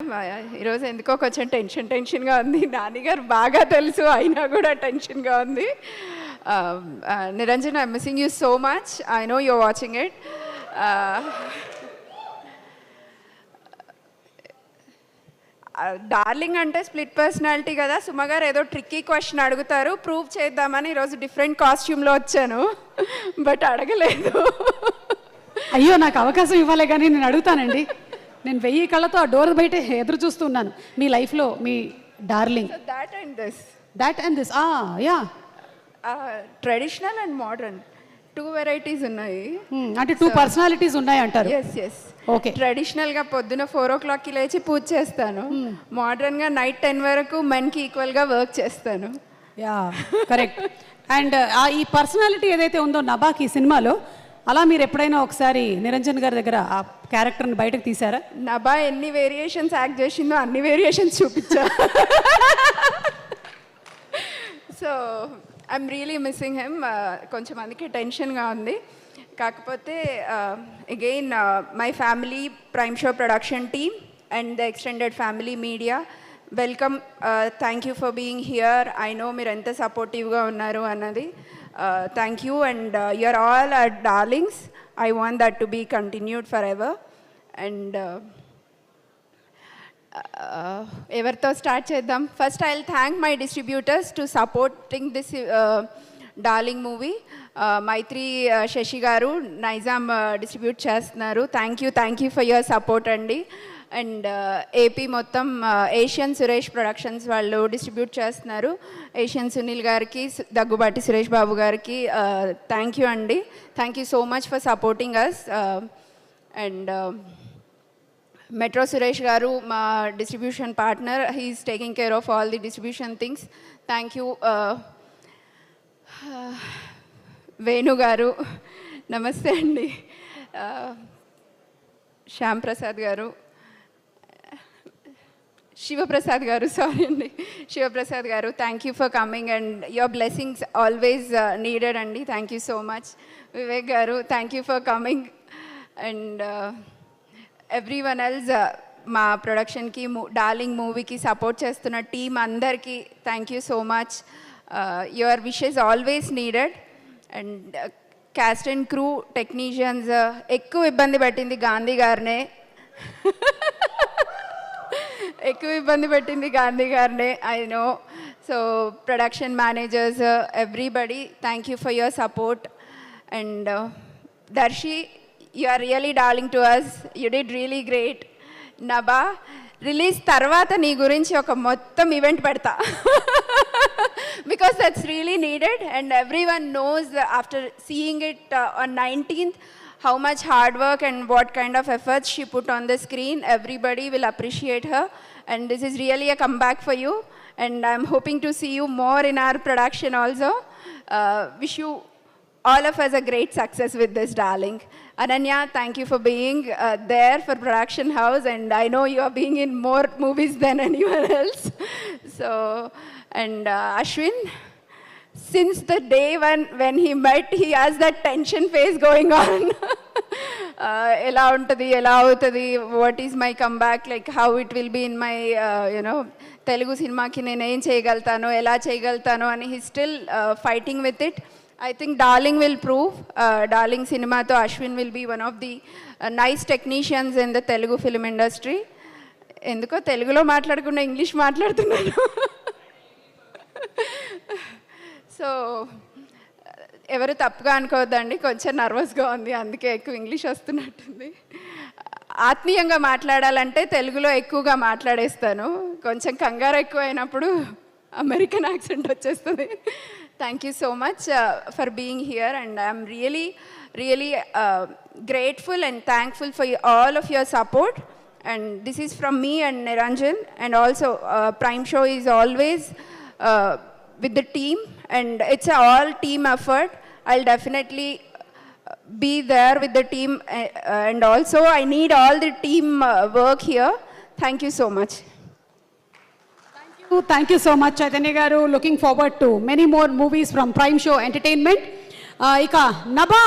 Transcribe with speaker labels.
Speaker 1: ఈరోజు ఎందుకో కొంచెం టెన్షన్గా ఉంది. నాన్నగారు బాగా తెలుసు, అయినా కూడా టెన్షన్గా ఉంది. Niranjan, I'm missing you so much. I know you're watching it. Darling అంటే స్ప్లిట్ పర్సనాలిటీ కదా. సుమ గారు ఏదో ట్రిక్కీ క్వశ్చన్ అడుగుతారు, ప్రూవ్ చేద్దామని ఈరోజు డిఫరెంట్ కాస్ట్యూమ్లో వచ్చాను, బట్ అడగలేదు.
Speaker 2: అయ్యో, నాకు అవకాశం ఇవ్వాలి కానీ నేను అడుగుతానండి. నేను 1000 కళ్ళతో ఆ డోర్ బయట ఎదురు చూస్తున్నాను. మీ లైఫ్లో మీ darling. That and this yeah
Speaker 1: traditional and modern 2 varieties ఉన్నాయి.
Speaker 2: అంటే 2 పర్సనాలిటీస్ ఉన్నాయి అంటారు.
Speaker 1: ఎస్. ఓకే. ట్రెడిషనల్గా పొద్దున 4 o'clockకి లేచి పూజ చేస్తాను. మోడర్న్గా నైట్ 10 వరకు మెన్కి ఈక్వల్గా వర్క్ చేస్తాను.
Speaker 2: Yeah, correct. అండ్ ఈ పర్సనాలిటీ ఏదైతే ఉందో నబాకి ఈ సినిమాలో, అలా మీరు ఎప్పుడైనా ఒకసారి నిరంజన్ గారి దగ్గర ఆ క్యారెక్టర్ని బయటకు తీసారా?
Speaker 1: నబా ఎన్ని వేరియేషన్స్ యాక్ట్ చేసిందో అన్ని వేరియేషన్స్ చూపించా. So I'm really missing him. కొంచెం అందుకే టెన్షన్గా ఉంది. కాకపోతే again my family, prime show production team and the extended family media, welcome. Thank you for being here. I know మీరు ఎంత సపోర్టివ్గా ఉన్నారు అన్నది. Thank you, and you're all our darlings. I want that to be continued forever. And everto start cheddam. First I'll thank my distributors to supporting this darling movie. Maitri Shashi garu Nizam distribute chestunaru. Thank you for your support andi. And AP మొత్తం Asian Suresh productions వాళ్ళు distribute చేస్తున్నారు. Asian Sunil గారికి, దగ్గుబాటి సురేష్ బాబు గారికి thank you అండి. Thank you so much for supporting us. And metro Suresh గారు మా distribution partner. He's taking care of all the distribution things. Thank you. Venu గారు నమస్తే అండి. శ్యామ్ ప్రసాద్ గారు, శివప్రసాద్ గారు, సారీ అండి, శివప్రసాద్ గారు, thank you for coming and your blessings always needed అండి. Thank you so much. Vivek గారు, thank you for coming. And everyone else మా ప్రొడక్షన్కి, డార్లింగ్ మూవీకి సపోర్ట్ చేస్తున్న టీం అందరికీ thank you so much. Your wishes always needed. And cast and crew, technicians, ఎక్కువ ఇబ్బంది పెట్టింది గాంధీ గారినే. I know. So production managers, everybody, thank you for your support. And Darshi, you are really darling to us. You did really great. Naba, release tarvata nee gurinchi oka mottam event pedta, because that's really needed, and everyone knows after seeing it on 19th how much hard work and what kind of efforts she put on the screen. Everybody will appreciate her, and this is really a comeback for you, and I'm hoping to see you more in our production also. Wish you all of us a great success with this, darling. Ananya, thank you for being there for production house, and I know you are being in more movies than anyone else. So, and Ashwin, since the day when he met, he has that tension phase going on. Ela untadi, ela avutadi, what is my comeback, like how it will be in my Telugu cinema ki nenu em cheyagaltano, ela cheyagaltano, and he's still fighting with it. I think Darling will prove. Darling cinema to Ashwin will be one of the nice technicians in the Telugu film industry. Enduko Telugulo maatladukunda English maatladutunnanu. So ఎవరు తప్పుగా అనుకోవద్దండి, కొంచెం నర్వస్గా ఉంది, అందుకే ఎక్కువ English వస్తున్నట్టుంది. ఆత్మీయంగా మాట్లాడాలంటే తెలుగులో ఎక్కువగా మాట్లాడేస్తాను, కొంచెం కంగారు ఎక్కువ అయినప్పుడు అమెరికన్ యాక్సెంట్ వచ్చేస్తుంది. Thank you so much for being here, and I'm really grateful and thankful for all of your support. And this is from me and Niranjan, and also Prime Show is always with the team, and it's a all team effort. I'll definitely be there with the team, and also I need all the team work here. Thank you so much.
Speaker 2: Thank you so much, Chaitanya garu. Looking forward to many more movies from Prime Show Entertainment. Ika Naba